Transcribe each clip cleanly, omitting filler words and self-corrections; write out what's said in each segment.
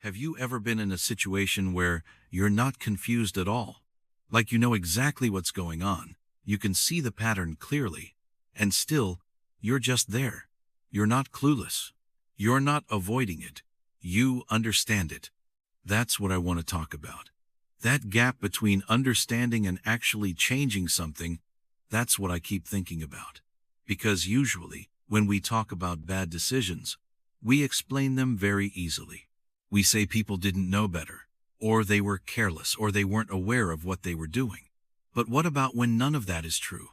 Have you ever been in a situation where you're not confused at all? Like you know exactly what's going on, you can see the pattern clearly, and still, you're just there. You're not clueless. You're not avoiding it. You understand it. That's what I want to talk about. That gap between understanding and actually changing something, that's what I keep thinking about. Because usually, when we talk about bad decisions, we explain them very easily. We say people didn't know better, or they were careless, or they weren't aware of what they were doing. But what about when none of that is true?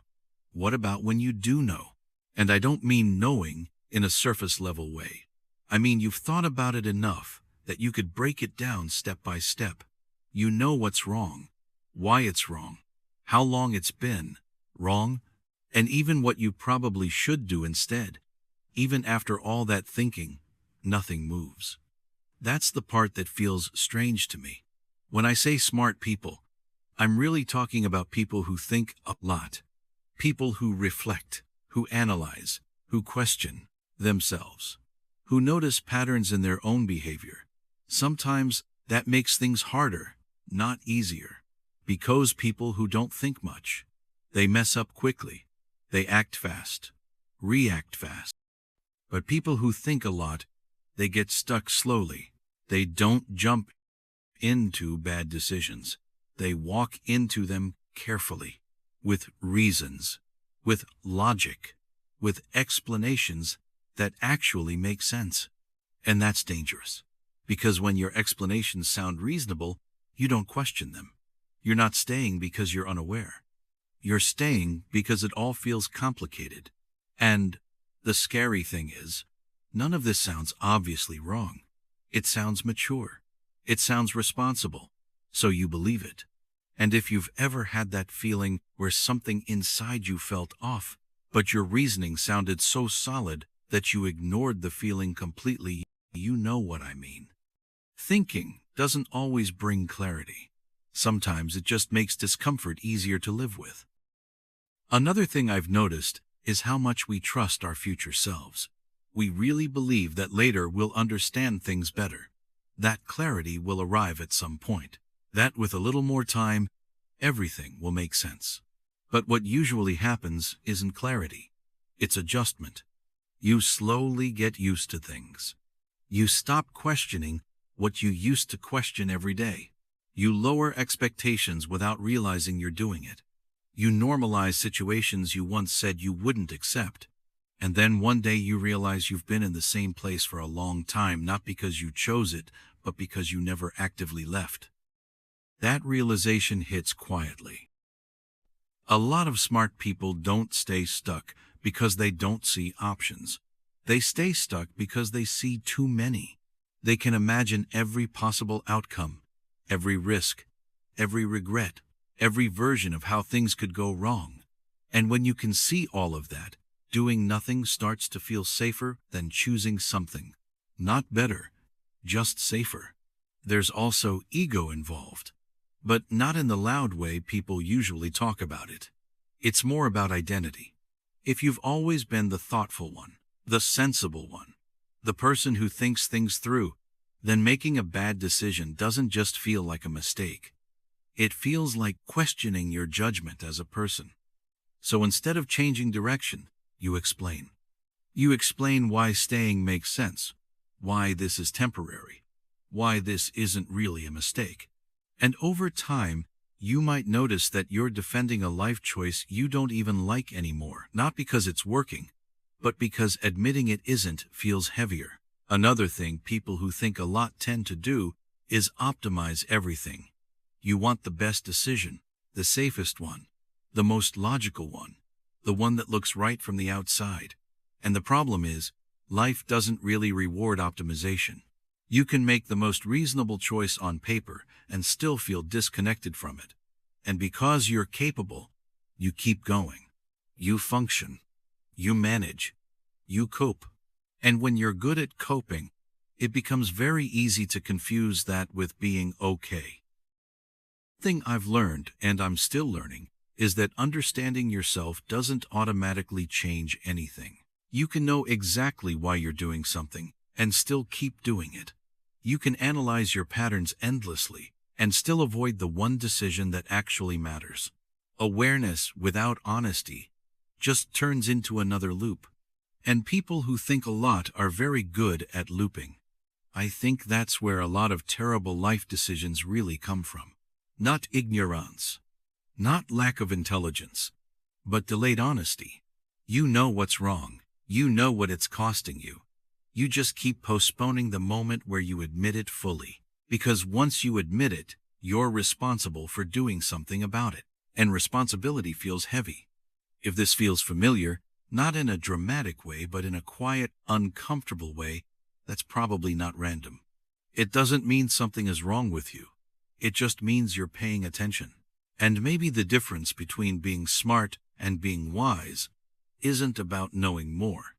What about when you do know? And I don't mean knowing in a surface-level way. I mean you've thought about it enough that you could break it down step by step. You know what's wrong, why it's wrong, how long it's been wrong, and even what you probably should do instead. Even after all that thinking, nothing moves. That's the part that feels strange to me. When I say smart people, I'm really talking about people who think a lot. People who reflect, who analyze, who question themselves, who notice patterns in their own behavior. Sometimes that makes things harder, not easier. Because people who don't think much, they mess up quickly. They act fast, react fast. But people who think a lot, they get stuck slowly. They don't jump into bad decisions. They walk into them carefully, with reasons, with logic, with explanations that actually make sense. And that's dangerous. Because when your explanations sound reasonable, you don't question them. You're not staying because you're unaware. You're staying because it all feels complicated. And the scary thing is, none of this sounds obviously wrong. It sounds mature. It sounds responsible. So you believe it. And if you've ever had that feeling where something inside you felt off, but your reasoning sounded so solid that you ignored the feeling completely, you know what I mean. Thinking doesn't always bring clarity. Sometimes it just makes discomfort easier to live with. Another thing I've noticed is how much we trust our future selves. We really believe that later we'll understand things better. That clarity will arrive at some point. That with a little more time, everything will make sense. But what usually happens isn't clarity. It's adjustment. You slowly get used to things. You stop questioning what you used to question every day. You lower expectations without realizing you're doing it. You normalize situations you once said you wouldn't accept. And then one day you realize you've been in the same place for a long time, not because you chose it, but because you never actively left. That realization hits quietly. A lot of smart people don't stay stuck because they don't see options. They stay stuck because they see too many. They can imagine every possible outcome, every risk, every regret, every version of how things could go wrong. And when you can see all of that, doing nothing starts to feel safer than choosing something. Not better, just safer. There's also ego involved, but not in the loud way people usually talk about it. It's more about identity. If you've always been the thoughtful one, the sensible one, the person who thinks things through, then making a bad decision doesn't just feel like a mistake. It feels like questioning your judgment as a person. So instead of changing direction, you explain. You explain why staying makes sense, why this is temporary, why this isn't really a mistake. And over time, you might notice that you're defending a life choice you don't even like anymore, not because it's working, but because admitting it isn't feels heavier. Another thing people who think a lot tend to do is optimize everything. You want the best decision, the safest one, the most logical one, the one that looks right from the outside. And the problem is, life doesn't really reward optimization. You can make the most reasonable choice on paper and still feel disconnected from it. And because you're capable, you keep going. You function. You manage. You cope. And when you're good at coping, it becomes very easy to confuse that with being okay. The thing I've learned, and I'm still learning, is that understanding yourself doesn't automatically change anything. You can know exactly why you're doing something and still keep doing it. You can analyze your patterns endlessly and still avoid the one decision that actually matters. Awareness without honesty just turns into another loop. And people who think a lot are very good at looping. I think that's where a lot of terrible life decisions really come from. Not ignorance, not lack of intelligence, but delayed honesty. You know what's wrong. You know what it's costing you. You just keep postponing the moment where you admit it fully. Because once you admit it, you're responsible for doing something about it. And responsibility feels heavy. If this feels familiar, not in a dramatic way, but in a quiet, uncomfortable way, that's probably not random. It doesn't mean something is wrong with you. It just means you're paying attention. And maybe the difference between being smart and being wise isn't about knowing more.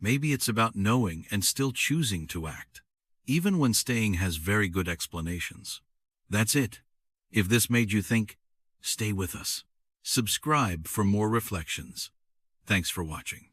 Maybe it's about knowing and still choosing to act, even when staying has very good explanations. That's it. If this made you think, stay with us. Subscribe for more reflections. Thanks for watching.